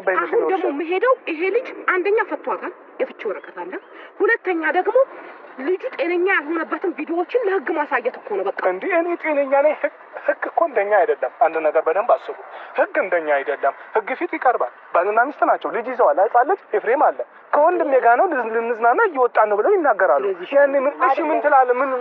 ተቀባይነት ነው ደግሞ መሄደው ይሄ ልጅ አንደኛ ፈቷታል፣ የፍቺ ወረቀት አለ። ሁለተኛ ደግሞ ልጁ ጤነኛ ያልሆነበትን ቪዲዮዎችን ለህግ ማሳየት እኮ ነው። በቃ እንዴ እኔ ጤነኛ ነኝ። ህግ እኮ እንደኛ አይደለም። አንድ ነገር በደንብ አስቡ። ህግ እንደኛ አይደለም። ህግ ፊት ይቀርባል። ባልና ሚስት ናቸው። ልጅ ይዘዋል። ህጻን ልጅ ኤፍሬም አለ። ከወንድሜ ጋር ነው ልንዝናና እየወጣን ነው ብለው ይናገራሉ። ያኔ ምን እሺ ምን ትላለህ? ምን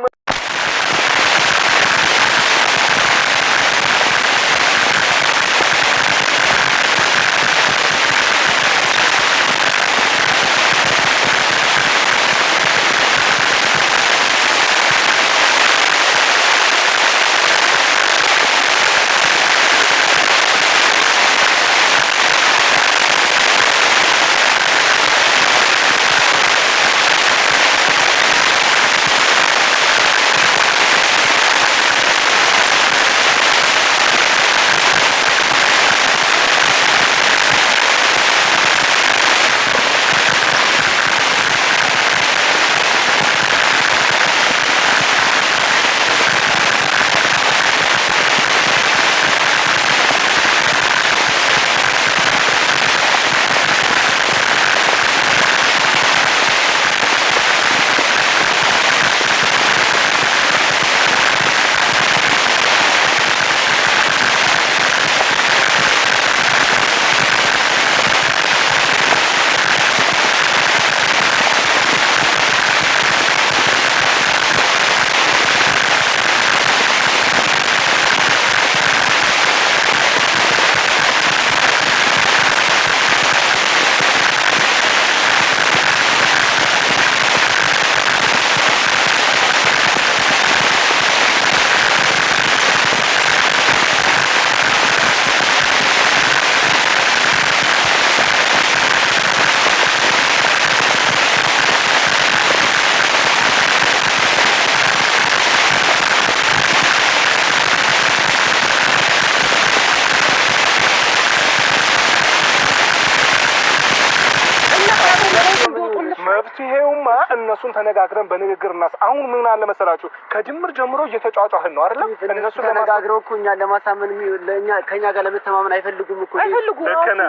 መፍትሄውማ እነሱን ተነጋግረን በንግግርና አሁን ምን አለ መሰላችሁ ከጅምር ጀምሮ እየተጫጫህን ነው አይደል? እነሱን ተነጋግረው እኮ እኛን ለማሳመን ለኛ ከኛ ጋር ለመተማመን አይፈልጉም እኮ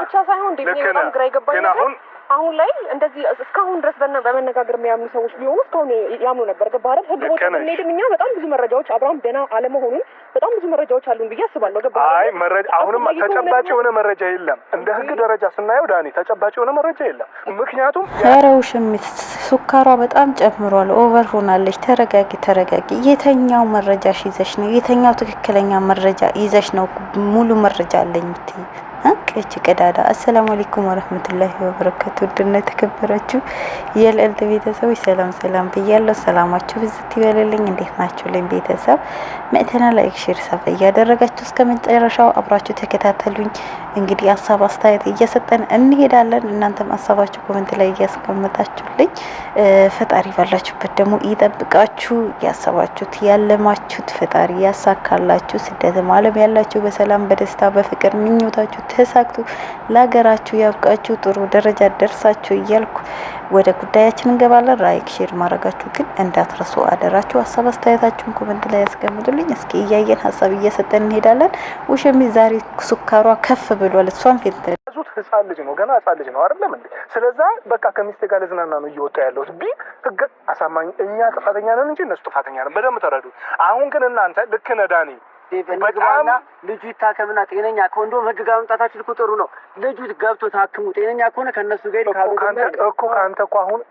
ብቻ ሳይሆን በጣም ግራ ይገባኝ አሁን ላይ እንደዚህ እስካሁን ድረስ በመነጋገር የሚያምኑ ሰዎች ቢሆኑ እስካሁን ያምኑ ነበር። ገባ አይደል? ህግ ቦታ ብንሄድም እኛ በጣም ብዙ መረጃዎች አብርሃም ደህና አለመሆኑን በጣም ብዙ መረጃዎች አሉን ብዬ አስባለሁ። ገባ? አይ መረጃ አሁንም ተጨባጭ የሆነ መረጃ የለም። እንደ ህግ ደረጃ ስናየው ዳኒ ተጨባጭ የሆነ መረጃ የለም። ምክንያቱም ሽሚት ሱካሯ በጣም ጨምሯል። ኦቨር ሆናለች። ተረጋጊ። የተኛው መረጃሽ ይዘሽ ነው? የተኛው ትክክለኛ መረጃ ይዘሽ ነው? ሙሉ መረጃ አለኝ ምትይ እቺ ቀዳዳ። አሰላሙ አለይኩም ወራህመቱላሂ ወበረካቱ። ድነ ተከበራችሁ የልዕልት ቤተሰቦች ሰላም ብያለሁ። ሰላማችሁ ብዝት ይበልልኝ። እንዴት ናችሁ? ቤተሰብ መተና ላይክ ሼር ሰብ እያደረጋችሁ እስከ መጨረሻው አብራችሁ ተከታተሉኝ። እንግዲህ ሀሳብ አስተያየት እየሰጠን እንሄዳለን። እናንተም ሀሳባችሁ ኮሜንት ላይ እያስቀመጣችሁልኝ ፈጣሪ ባላችሁበት ደግሞ ይጠብቃችሁ። ያሰባችሁት ያለማችሁት ፈጣሪ ያሳካላችሁ። ስደትም ዓለም ያላችሁ በሰላም በደስታ በፍቅር ምኞታችሁ ተሳክቶ ለሀገራችሁ ያብቃችሁ። ጥሩ ደረጃ ደርሳችሁ እያልኩ ወደ ጉዳያችን እንገባለን። ላይክ ሼር ማድረጋችሁ ግን እንዳትረሱ አደራችሁ። ሀሳብ አስተያየታችሁን ኮሜንት ላይ ያስቀምጡልኝ። እስኪ እያየን ሀሳብ እየሰጠን እንሄዳለን። ውሽሚ ዛሬ ሱካሯ ከፍ ብሏል። እሷን ፊት ያዙት ህፃን ልጅ ነው፣ ገና ህፃን ልጅ ነው አይደለም እንዴ? ስለዛ በቃ ከሚስቴ ጋር ልዝናና ነው እየወጣ ያለሁት ቢ ህግ አሳማኝ። እኛ ጥፋተኛ ነን እንጂ እነሱ ጥፋተኛ ነን። በደንብ ተረዱ። አሁን ግን እናንተ ልክ ነህ ዳኒ። በጣም ልጁ ይታከምና ጤነኛ ከወንዶም ህግ ጋር መምጣታችሁ ልኩ ጥሩ ነው። ልጁ ገብቶ ታክሙ ጤነኛ ከሆነ ከነሱ ጋር ካንተ እኮ አሁን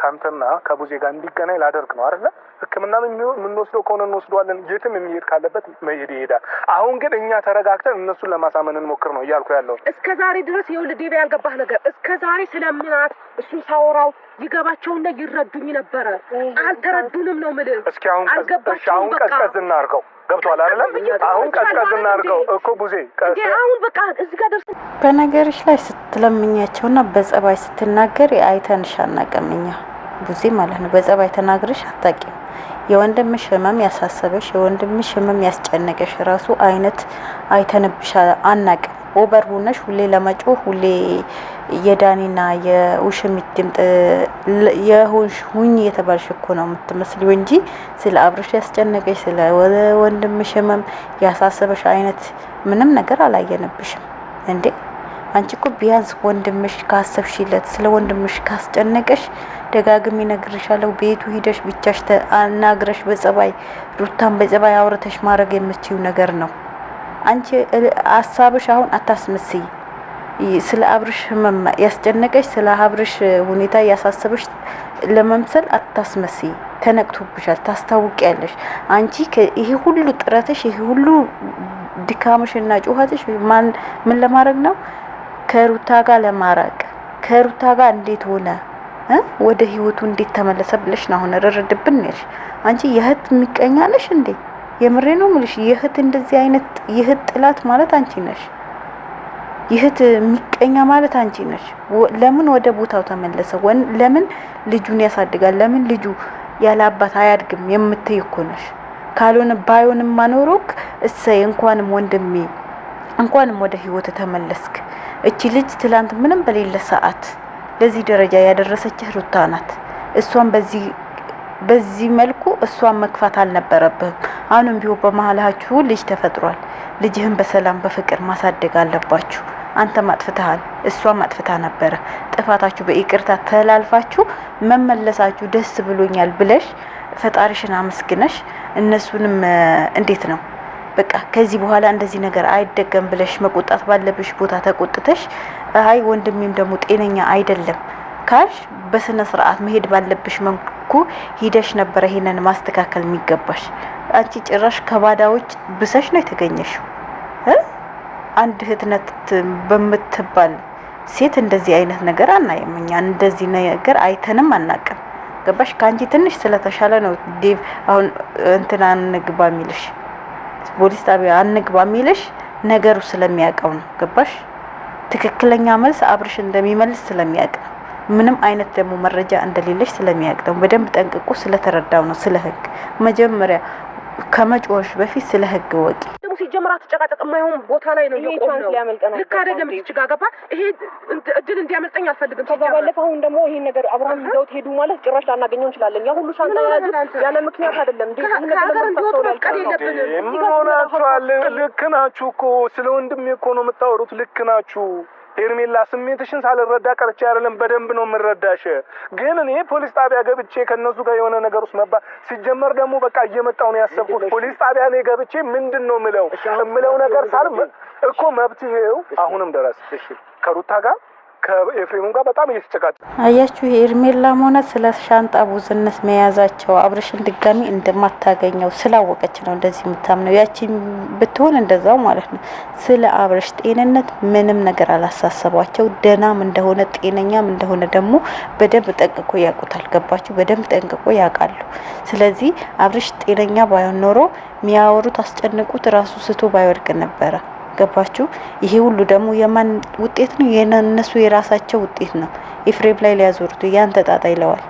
ካንተና ከቡዜ ጋር እንዲገናኝ ላደርግ ነው አይደለ? ህክምና የምንወስደው ከሆነ እንወስደዋለን። የትም የሚሄድ ካለበት መሄድ ይሄዳል። አሁን ግን እኛ ተረጋግተን እነሱን ለማሳመን እንሞክር ነው እያልኩ ያለው። እስከ ዛሬ ድረስ ይኸውልህ ዴቪ ያልገባህ ነገር እስከ ዛሬ ስለምናት እሱ ሳወራው ይገባቸውና ይረዱኝ ነበረ። አልተረዱንም ነው የምልህ። እስኪ አሁን ቀዝቀዝ እናድርገው። ገብቷል አይደለም? አሁን ቀዝቀዝ እናድርገው እኮ ቡዜ። አሁን በቃ እዚህ ጋር ደርሰን በነገርሽ ላይ ስትለምኛቸውና በጸባይ ስትናገር አይተንሽ አናውቅም እኛ ቡዜ ማለት ነው። በጸባይ ተናግረሽ አታውቂም። የወንድምሽ ህመም ያሳሰበሽ የወንድምሽ ህመም ያስጨነቀሽ ራሱ አይነት አይተንብሽ አናውቅም። ኦቨር ሆነሽ ሁሌ ለመጮህ ሁሌ የዳኒና የውሽሚት ድምጥ የሆንሽ ሁኝ የተባልሽ እኮ ነው የምትመስለው እንጂ ስለ አብርሽ ያስጨነቀሽ ስለ ወንድምሽ ህመም ያሳሰበሽ አይነት ምንም ነገር አላየንብሽም እንዴ። አንቺ እኮ ቢያንስ ወንድምሽ ካሰብሽለት ስለ ወንድምሽ ካስጨነቀሽ ደጋግሜ እነግርሻለሁ፣ ቤቱ ሂደሽ ብቻሽ አናግረሽ በጸባይ ሩታን በጸባይ አውርተሽ ማድረግ የምትችይው ነገር ነው። አንቺ ሀሳብሽ አሁን አታስመስይ። ስለ አብርሽ ህመም ያስጨነቀሽ ስለ አብርሽ ሁኔታ ያሳሰበሽ ለመምሰል አታስመስይ። ተነቅቶብሻል፣ ታስታውቂያለሽ። አንቺ ይሄ ሁሉ ጥረትሽ ይሄ ሁሉ ድካምሽና ጩኸትሽ ምን ለማድረግ ነው? ከሩታ ጋር ለማራቅ ከሩታ ጋር እንዴት ሆነ ወደ ህይወቱ እንዴት ተመለሰ ብለሽ ነው አሁን ረረድብን ነሽ። አንቺ የእህት ምቀኛ ነሽ እንዴ? የምሬ ነው የምልሽ። የእህት እንደዚህ አይነት የእህት ጥላት ማለት አንቺ ነሽ። የእህት ምቀኛ ማለት አንቺ ነሽ። ለምን ወደ ቦታው ተመለሰ? ለምን ልጁን ያሳድጋል? ለምን ልጁ ያለ አባት አያድግም የምትይ እኮ ነሽ። ካልሆነ ባይሆንም ማኖሮክ እሰይ እንኳንም ወንድሜ እንኳንም ወደ ህይወት ተመለስክ። እቺ ልጅ ትላንት ምንም በሌለ ሰዓት ለዚህ ደረጃ ያደረሰችህ ሩታ ናት። እሷን በዚህ መልኩ እሷን መክፋት አልነበረብህም። አሁንም ቢሆን በመሀላችሁ ልጅ ተፈጥሯል። ልጅህን በሰላም በፍቅር ማሳደግ አለባችሁ። አንተ ማጥፍተሃል፣ እሷም ማጥፍታ ነበረ። ጥፋታችሁ በይቅርታ ተላልፋችሁ መመለሳችሁ ደስ ብሎኛል ብለሽ ፈጣሪሽን አመስግነሽ እነሱንም እንዴት ነው በቃ ከዚህ በኋላ እንደዚህ ነገር አይደገም ብለሽ መቆጣት ባለብሽ ቦታ ተቆጥተሽ፣ አይ ወንድሜም ደግሞ ጤነኛ አይደለም ካልሽ በስነ ስርዓት መሄድ ባለብሽ መንኩ ሂደሽ ነበር ይሄንን ማስተካከል የሚገባሽ። አንቺ ጭራሽ ከባዳዎች ብሰሽ ነው የተገኘሽው። አንድ እህትነት በምትባል ሴት እንደዚህ አይነት ነገር አናየም። እኛ እንደዚህ ነገር አይተንም አናቅም። ገባሽ? ካንቺ ትንሽ ስለተሻለ ነው ዴቭ አሁን እንትና አንግባ የሚልሽ ፖሊስ ጣቢያ አንግባ የሚልሽ ነገሩ ስለሚያውቀው ነው። ገባሽ? ትክክለኛ መልስ አብርሽ እንደሚመልስ ስለሚያውቅ ነው። ምንም አይነት ደግሞ መረጃ እንደሌለሽ ስለሚያውቅ ነው። በደንብ ጠንቅቆ ስለተረዳው ነው። ስለ ህግ መጀመሪያ ከመጮሽ በፊት ስለ ህግ ወቂ ደግሞ ሲጀምራ ተጨቃጨቅ የማይሆን ቦታ ላይ ነው የቆመው። ልክ አይደለም። እዚህ ጋር ገባ። ይሄ እድል እንዲያመልጠኝ አልፈልግም። ከዛ ባለፈ አሁን ደግሞ ይሄን ነገር አብርሃም ይዘውት ሄዱ ማለት ጭራሽ ላናገኘው እንችላለን። ያ ሁሉ ሻንጣ ያዙ ያለ ምክንያት አይደለም። እንዴ ይሄን ነገር እንዲወጡ መፍቀድ የለብንም። ምን ሆናችኋል? ልክ ናችሁ እኮ ስለ ወንድሜ እኮ ነው የምታወሩት። ልክ ናችሁ። ሄርሜላ ስሜትሽን ሳልረዳ ቀርቼ አይደለም፣ በደንብ ነው የምረዳሽ። ግን እኔ ፖሊስ ጣቢያ ገብቼ ከነሱ ጋር የሆነ ነገር ውስጥ መባ ሲጀመር ደግሞ በቃ እየመጣው ነው ያሰብኩት። ፖሊስ ጣቢያ እኔ ገብቼ ምንድነው ምለው ነገር ሳል እኮ መብትሄው አሁንም ድረስ ከሩታ ጋር ከኤፍሬም ጋር በጣም እየተጨቃጨ አያችሁ። ሄርሜላም ሆነ ስለ ሻንጣ ቡዝነት መያዛቸው አብርሽን ድጋሚ እንደማታገኘው ስላወቀች ነው እንደዚህ የምታምነው። ያቺ ብትሆን እንደዛው ማለት ነው። ስለ አብርሽ ጤንነት ምንም ነገር አላሳሰባቸው። ደናም እንደሆነ ጤነኛም እንደሆነ ደግሞ በደንብ ጠንቅቆ ያውቁታል። ገባችሁ? በደንብ ጠንቅቆ ያውቃሉ። ስለዚህ አብርሽ ጤነኛ ባይሆን ኖሮ የሚያወሩት አስጨንቁት ራሱ ስቶ ባይወድቅ ነበረ። ገባችሁ? ይሄ ሁሉ ደግሞ የማን ውጤት ነው? የነሱ የራሳቸው ውጤት ነው። ኤፍሬም ላይ ሊያዞሩት ያንተ ጣጣ ይለዋል።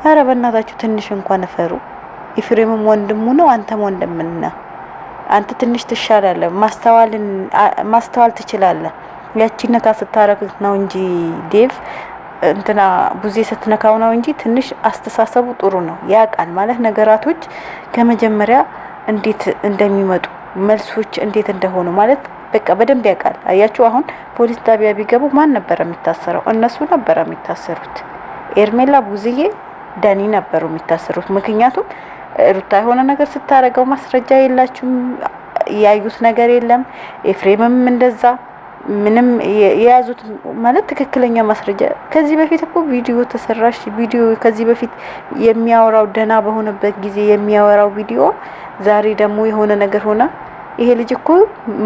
አረ በእናታችሁ ትንሽ እንኳን ፈሩ። ኤፍሬምም ወንድሙ ነው፣ አንተም ወንድም ነህ። አንተ ትንሽ ትሻላለህ፣ ማስተዋል ትችላለህ። ያቺን ነካ ስታረግ ነው እንጂ ዴቭ እንትና ቡዜ ስትነካው ነው እንጂ ትንሽ አስተሳሰቡ ጥሩ ነው። ያውቃል ማለት ነገራቶች ከመጀመሪያ እንዴት እንደሚመጡ መልሶች እንዴት እንደሆኑ ማለት በቃ በደንብ ያውቃል። አያችሁ አሁን ፖሊስ ጣቢያ ቢገቡ ማን ነበር የሚታሰረው? እነሱ ነበር የሚታሰሩት። ኤርሜላ፣ ቡዝዬ፣ ዳኒ ነበሩ የሚታሰሩት። ምክንያቱም ሩታ የሆነ ነገር ስታረገው ማስረጃ የላችሁም፣ ያዩት ነገር የለም። ኤፍሬምም እንደዛ ምንም የያዙት ማለት ትክክለኛ ማስረጃ ከዚህ በፊት እኮ ቪዲዮ ተሰራሽ ቪዲዮ ከዚህ በፊት የሚያወራው ደና በሆነበት ጊዜ የሚያወራው ቪዲዮ ዛሬ ደግሞ የሆነ ነገር ሆነ። ይሄ ልጅ እኮ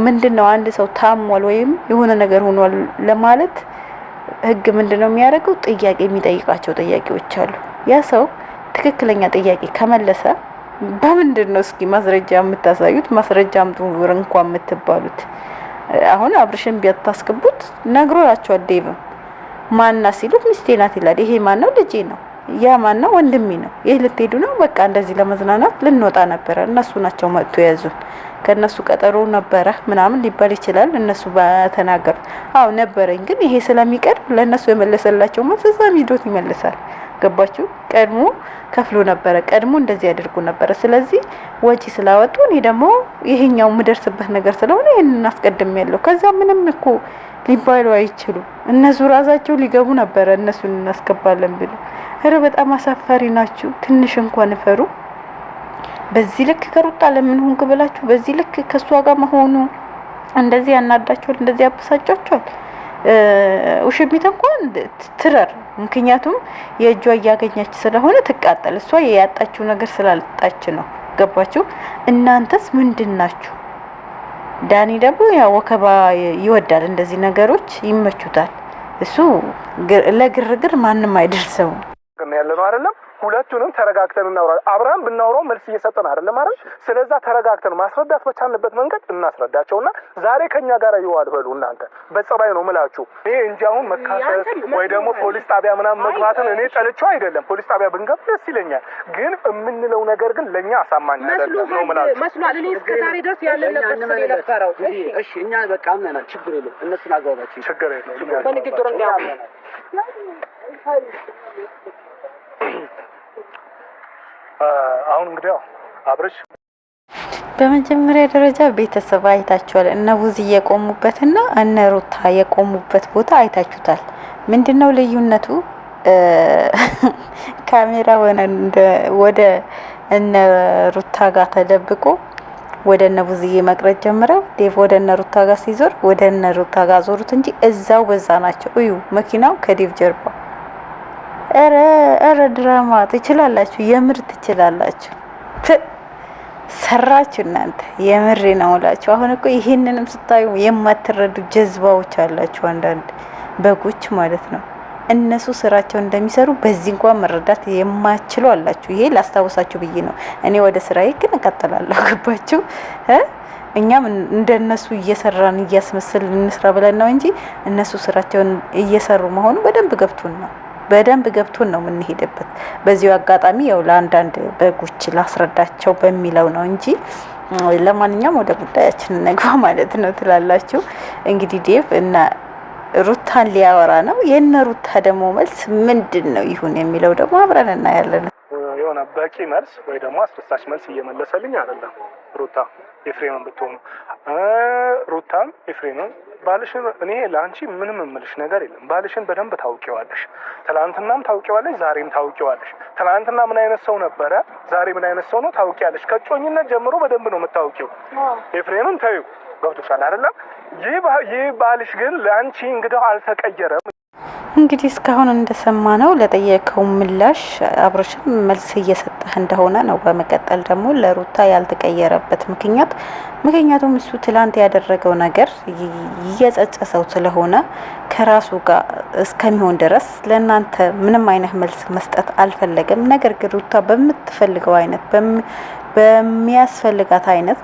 ምንድነው አንድ ሰው ታሟል ወይም የሆነ ነገር ሆኗል ለማለት ህግ ምንድነው የሚያደርገው? ጥያቄ የሚጠይቃቸው ጥያቄዎች አሉ። ያ ሰው ትክክለኛ ጥያቄ ከመለሰ በምንድነው እስኪ ማስረጃ የምታሳዩት? ማስረጃ አምጡ እንኳን የምትባሉት። አሁን አብርሽን ቢያታስገቡት ነግሮላቸዋል። ዴቭም ማንና ሲሉት ሚስቴ ናት ይላል። ይሄ ማን ነው? ልጄ ነው። ያ ማን ነው? ወንድሜ ነው። ይሄ ልትሄዱ ነው? በቃ እንደዚህ ለመዝናናት ልንወጣ ነበረ። እነሱ ናቸው መጥቶ ያዙን። ከነሱ ቀጠሮ ነበረ ምናምን ሊባል ይችላል። እነሱ በተናገሩ አው ነበረኝ። ግን ይሄ ስለሚቀር ለነሱ የመለሰላቸው ማለት እዛም ሂዶት ይመልሳል። ገባችሁ? ቀድሞ ከፍሎ ነበረ፣ ቀድሞ እንደዚህ ያደርጉ ነበረ። ስለዚህ ወጪ ስላወጡ እኔ ደግሞ ይሄኛው የምደርስበት ነገር ስለሆነ ይሄንን አስቀድም ያለው ከዛ ምንም እኮ ሊባሉ አይችሉም። እነሱ ራሳቸው ሊገቡ ነበረ እነሱን እናስገባለን ብሎ። ኧረ በጣም አሳፋሪ ናችሁ። ትንሽ እንኳን ፈሩ። በዚህ ልክ ከሩጣ ለምን ሆንክ ብላችሁ በዚህ ልክ ከሷ ጋር መሆኑ እንደዚህ ያናዳችኋል፣ እንደዚህ ያበሳጫችኋል። ውሽሚት እንኳን ትረር፣ ምክንያቱም የእጇ እያገኘች ስለሆነ ትቃጠል። እሷ ያጣችው ነገር ስላልጣች ነው። ገባችሁ? እናንተስ ምንድናችሁ? ዳኒ ደግሞ ያው ወከባ ይወዳል፣ እንደዚህ ነገሮች ይመቹታል። እሱ ለግርግር ማንም አይደርሰውም ያለ ነው አይደለም። ሁለቱንም ተረጋግተን እናውራ። አብርሃም ብናውራው መልስ እየሰጠን አይደለም አይደል? ስለዛ ተረጋግተን ማስረዳት በቻልንበት መንገድ እናስረዳቸውና ዛሬ ከኛ ጋር ይዋል በሉ። እናንተ በጸባይ ነው ምላችሁ ይሄ እንጂ አሁን መካሰስ ወይ ደግሞ ፖሊስ ጣቢያ ምናምን መግባትን እኔ ጠልቼው አይደለም። ፖሊስ ጣቢያ ብንገባ ደስ ይለኛል፣ ግን የምንለው ነገር ግን ለኛ አሳማኝ አይደለም ነው ምላችሁ። መስሏል። እኔ እስከ ዛሬ ድረስ ያለንበት ነው የነበረው። እሺ እኛ በቃ አምነናል። ችግር የለም። እነሱን አግባባችሁ ችግር የለም። በንግግር እንዲያውም አሁን እንግዲህ አብርሽ በመጀመሪያ ደረጃ ቤተሰብ አይታችኋል። እነ ቡዚ የቆሙበትና እነ ሩታ የቆሙበት ቦታ አይታችሁታል። ምንድነው ልዩነቱ? ካሜራ ወደ እነ ሩታ ጋር ተደብቆ ወደ እነ ቡዚዬ መቅረጽ ጀምረው ዴቭ ወደ እነ ሩታ ጋር ሲዞር ወደ እነ ሩታ ጋር ዞሩት እንጂ እዛው በዛ ናቸው። እዩ መኪናው ከዴቭ ጀርባ። ኧረ ድራማ ትችላላችሁ፣ የምር ትችላላችሁ። ሰራችሁ እናንተ፣ የምሬ ነው እላችሁ። አሁን እኮ ይሄንንም ስታዩ የማትረዱ ጀዝባዎች አላችሁ፣ አንዳንድ በጎች ማለት ነው። እነሱ ስራቸው እንደሚሰሩ በዚህ እንኳን መረዳት የማይችሉ አላችሁ። ይሄ ላስታውሳችሁ ብዬ ነው። እኔ ወደ ስራዬ ግን እቀጥላለሁ። ገባችሁ? እኛም እንደነሱ እየሰራን እያስመሰልን እንስራ ብለን ነው እንጂ እነሱ ስራቸውን እየሰሩ መሆኑ በደንብ ገብቶን ነው የምንሄድበት። በዚሁ አጋጣሚ ያው ለአንዳንድ በጎች ላስረዳቸው በሚለው ነው እንጂ ለማንኛውም ወደ ጉዳያችን እንግባ ማለት ነው ትላላችሁ። እንግዲህ ዴቭ እና ሩታን ሊያወራ ነው። የነ ሩታ ደግሞ መልስ ምንድን ነው ይሁን የሚለው ደግሞ አብረን እናያለን። የሆነ በቂ መልስ ወይ ደግሞ አስደሳች መልስ እየመለሰልኝ አይደለም። ሩታ ኤፍሬምን ብትሆኑ ሩታም ኤፍሬምን ባልሽን እኔ ለአንቺ ምንም እምልሽ ነገር የለም። ባልሽን በደንብ ታውቂዋለሽ። ትላንትናም ታውቂዋለሽ፣ ዛሬም ታውቂዋለሽ። ትላንትና ምን አይነት ሰው ነበረ፣ ዛሬ ምን አይነት ሰው ነው ታውቂያለሽ። ከጮኝነት ጀምሮ በደንብ ነው የምታውቂው። ኤፍሬምን ተይው፣ ገብቶሻል አይደለም? ይህ ባልሽ ግን ለአንቺ እንግዲህ አልተቀየረም። እንግዲህ እስካሁን እንደሰማ ነው ለጠየቀው ምላሽ አብርሽም መልስ እየሰጠህ እንደሆነ ነው። በመቀጠል ደግሞ ለሩታ ያልተቀየረበት ምክንያቱም እሱ ትላንት ያደረገው ነገር እየጸጸሰው ስለሆነ ከራሱ ጋር እስከሚሆን ድረስ ለእናንተ ምንም አይነት መልስ መስጠት አልፈለገም። ነገር ግን ሩታ በምትፈልገው አይነት በሚያስፈልጋት አይነት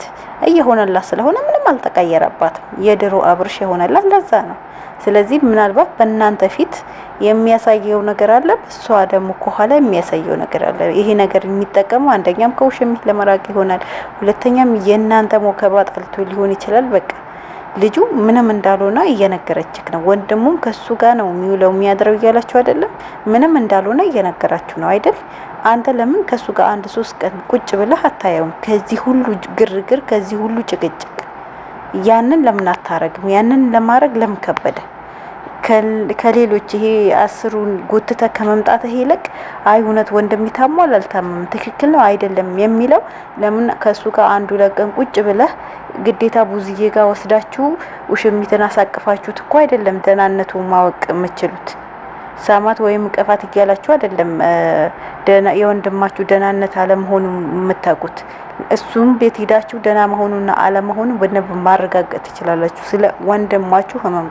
እየሆነላት ስለሆነ ምንም አልተቀየረባትም። የድሮ አብርሽ የሆነላት ለዛ ነው። ስለዚህ ምናልባት በእናንተ ፊት የሚያሳየው ነገር አለ፣ እሷ ደግሞ ከኋላ የሚያሳየው ነገር አለ። ይሄ ነገር የሚጠቀመው አንደኛም ከውሽሚት ለመራቅ ይሆናል፣ ሁለተኛም የእናንተ ሞከባ ጣልቶ ሊሆን ይችላል። በቃ ልጁ ምንም እንዳልሆነ እየነገረችክ ነው። ወንድሙም ከሱ ጋር ነው የሚውለው የሚያድረው እያላችሁ አይደለም? ምንም እንዳልሆነ እየነገራችሁ ነው አይደል? አንተ ለምን ከሱ ጋር 1-3 ቀን ቁጭ ብለህ አታየውም? ከዚህ ሁሉ ግርግር፣ ከዚህ ሁሉ ጭቅጭቅ ያንን ለምን አታረግም? ያንን ለማድረግ ለምን ከበደ? ከሌሎች ይሄ 10ሩን ጎትተ ከመምጣት ይልቅ አይ እውነት ወንድም ይታሟል አልታመም ትክክል ነው አይደለም የሚለው ለምን ከሱ ጋር 1-2 ቀን ቁጭ ብለህ ግዴታ ቡዝዬ ጋር ወስዳችሁ ውሽሚትን አሳቅፋችሁት እኮ አይደለም ደህናነቱ ማወቅ የምትችሉት። ሳማት ወይም ቀፋት እያላችሁ አይደለም የወንድማችሁ ደህናነት አለመሆኑ የምታውቁት። እሱም ቤት ሄዳችሁ ደህና መሆኑና አለመሆኑን በደንብ ማረጋገጥ ትችላላችሁ። ስለ ወንድማችሁ ህመም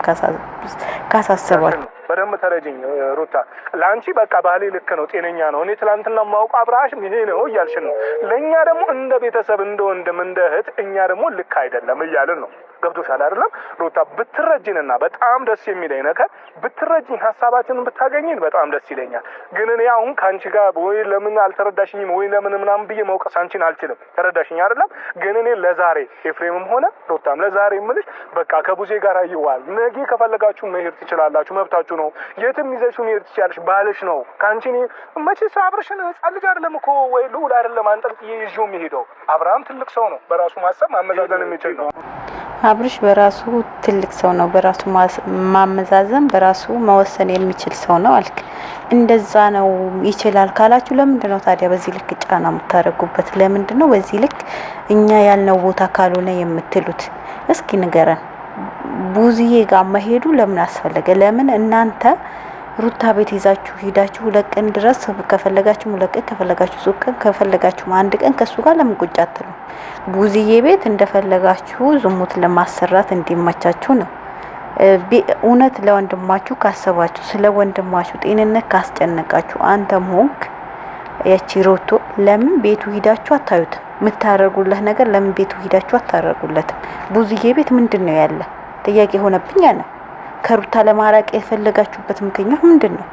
ካሳሰባችሁ በደንብ ተረጅኝ ሩታ። ለአንቺ በቃ ባሌ ልክ ነው፣ ጤነኛ ነው። እኔ ትላንትና ማውቅ አብርሃም ይሄ ነው እያልሽን ነው። ለእኛ ደግሞ እንደ ቤተሰብ እንደ ወንድም እንደ እህት እኛ ደግሞ ልክ አይደለም እያልን ነው። ገብቶሻል አይደለም ሩታ? ብትረጅንና በጣም ደስ የሚለኝ ነገር ብትረጅኝ፣ ሀሳባችንን ብታገኝን በጣም ደስ ይለኛል። ግን እኔ አሁን ከአንቺ ጋር ወይ ለምን አልተረዳሽኝም ወይ ለምን ምናምን ብዬ መውቀስ አንቺን አልችልም። ተረዳሽኝ አይደለም? ግን እኔ ለዛሬ ኤፍሬምም ሆነ ሩታም ለዛሬ የምልሽ በቃ ከቡዜ ጋር ይዋል። ነገ ከፈለጋችሁ መሄድ ትችላላችሁ፣ መብታችሁ ነው። የትም ይዘሽው መሄድ ትችያለሽ። ባልሽ ነው። ከአንቺ መቼስ አብርሽን ህፃን ልጅ አይደለም እኮ ወይ ልዑል አይደለም አንጠልጥዬ ይዤው የሚሄደው። አብርሃም ትልቅ ሰው ነው። በራሱ ማሰብ ማመዛዘን የሚችል ነው። አብርሽ በራሱ ትልቅ ሰው ነው። በራሱ ማመዛዘን በራሱ መወሰን የሚችል ሰው ነው አልክ። እንደዛ ነው ይችላል ካላችሁ ለምንድን ነው ታዲያ በዚህ ልክ ጫና የምታደርጉበት? ለምንድን ነው በዚህ ልክ እኛ ያልነው ቦታ ካልሆነ የምትሉት? እስኪ ንገረን። ቡዝዬ ጋር መሄዱ ለምን አስፈለገ? ለምን እናንተ ሩታ ቤት ይዛችሁ ሄዳችሁ 2 ቀን ድረስ ከፈለጋችሁ 2 ቀን ከፈለጋችሁ 3 ቀን ከፈለጋችሁ 1 ቀን ከሱ ጋር ለምን ቁጭ አትሉ? ቡዝዬ ቤት እንደፈለጋችሁ ዝሙት ለማሰራት እንዲመቻችሁ ነው። እውነት ለወንድማችሁ ካሰባችሁ፣ ስለ ወንድማችሁ ጤንነት ካስጨነቃችሁ፣ አንተም ሆንክ ያቺ ሮቶ ለምን ቤቱ ሂዳችሁ አታዩትም? የምታረጉለት ነገር ለምን ቤቱ ሂዳችሁ አታረጉለትም? ቡዝዬ ቤት ምንድነው ያለ ጥያቄ ሆነብኝ ነው። ከሩታ ለማራቅ የፈለጋችሁበት ምክንያት ምንድነው?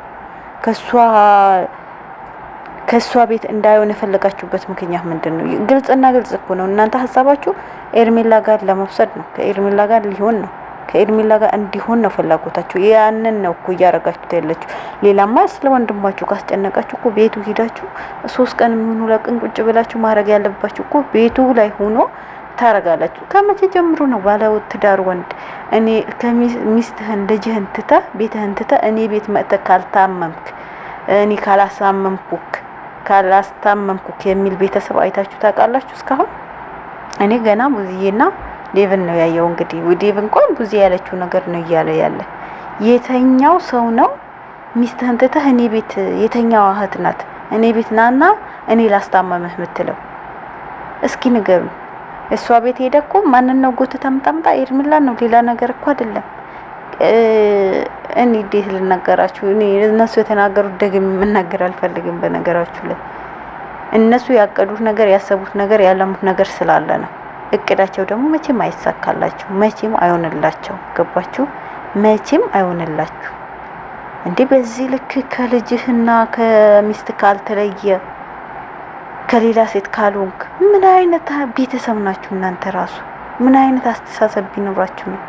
ከሷ ቤት እንዳይሆን የፈለጋችሁበት ምክንያት ምንድነው? ግልጽና ግልጽ እኮ ነው። እናንተ ሐሳባችሁ ኤርሜላ ጋር ለመውሰድ ነው። ከኤርሜላ ጋር ሊሆን ነው። ከኤርሜላ ጋር እንዲሆን ነው ፍላጎታችሁ። ያንን ነው እኮ እያረጋችሁት ያለችሁ። ሌላማ ስለ ወንድማችሁ ካስጨነቃችሁ እኮ ቤቱ ሂዳችሁ 3 ቀን ምን 2 ቀን ቁጭ ብላችሁ ማድረግ ያለባችሁ እኮ ቤቱ ላይ ሆኖ ታረጋላችሁ። ከመቼ ጀምሮ ነው ባለው ትዳር ወንድ እኔ ከሚስትህን ልጅህን ትተህ ቤትህን ትተህ እኔ ቤት መጥተህ ካልታመምክ እኔ ካላስታመምኩክ የሚል ቤተሰብ አይታችሁ ታውቃላችሁ? እስካሁን እኔ ገና ቡዝዬና ዴቭን ነው ያየው። እንግዲህ ዴቭ እንኳን ቡዚ ያለችው ነገር ነው እያለ ያለ። የተኛው ሰው ነው ሚስትህን ትተህ እኔ ቤት የተኛው እህት ናት እኔ ቤት ናና እኔ ላስታመምህ የምትለው? እስኪ ንገሩ። እሷ ቤት ሄደ እኮ ማንን ነው ጎትታ ምጣምጣ? ኤርሚላን ነው፣ ሌላ ነገር እኮ አይደለም። እኔ እንዴት ልናገራችሁ? እኔ እነሱ የተናገሩት ደግም መናገር አልፈልግም። በነገራችሁ ላይ እነሱ ያቀዱት ነገር ያሰቡት ነገር ያለሙት ነገር ስላለ ነው። እቅዳቸው ደግሞ መቼም አይሳካላችሁ፣ መቼም አይሆንላችሁ። ገባችሁ? መቼም አይሆንላችሁ። እንዴ በዚህ ልክ ከልጅህና ከሚስት ካልተለየ ከሌላ ሴት ካልሆንክ ምን አይነት ቤተሰብ ናችሁ እናንተ? ራሱ ምን አይነት አስተሳሰብ ቢኖራችሁ ነው?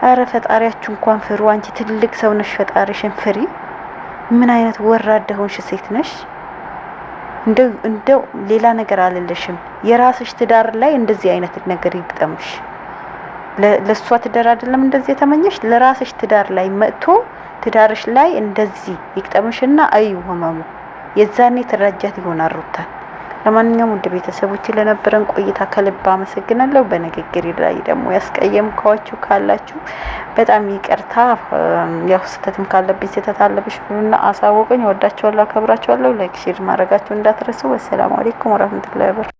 አረ ፈጣሪያችሁ እንኳን ፍሩ። አንቺ ትልቅ ሰው ነሽ፣ ፈጣሪሽን ፍሪ። ምን አይነት ወራዳ ሆንሽ ሴት ነሽ? እንደው ሌላ ነገር አልልሽም። የራስሽ ትዳር ላይ እንደዚህ አይነት ነገር ይግጠምሽ። ለሷ ትዳር አይደለም እንደዚህ የተመኘሽ፣ ለራስሽ ትዳር ላይ መጥቶ ትዳርሽ ላይ እንደዚህ ይግጠምሽና አዩ ህመሙ የዛኔ ተራጃት ይሆናል ሩታን። ለማንኛውም ውድ ቤተሰቦች ለነበረን ቆይታ ከልብ አመሰግናለሁ። በንግግር ላይ ደግሞ ያስቀየምኳችሁ ካላችሁ በጣም ይቅርታ። ያው ስህተትም ካለብኝ ስህተት አለብሽ ብሉና አሳውቁኝ። ወዳችኋለሁ፣ አከብራችኋለሁ። ላይክ ሼር ማድረጋችሁ እንዳትረሱ። ወሰላሙ አለይኩም ወራህመቱላሂ ወበረካቱ።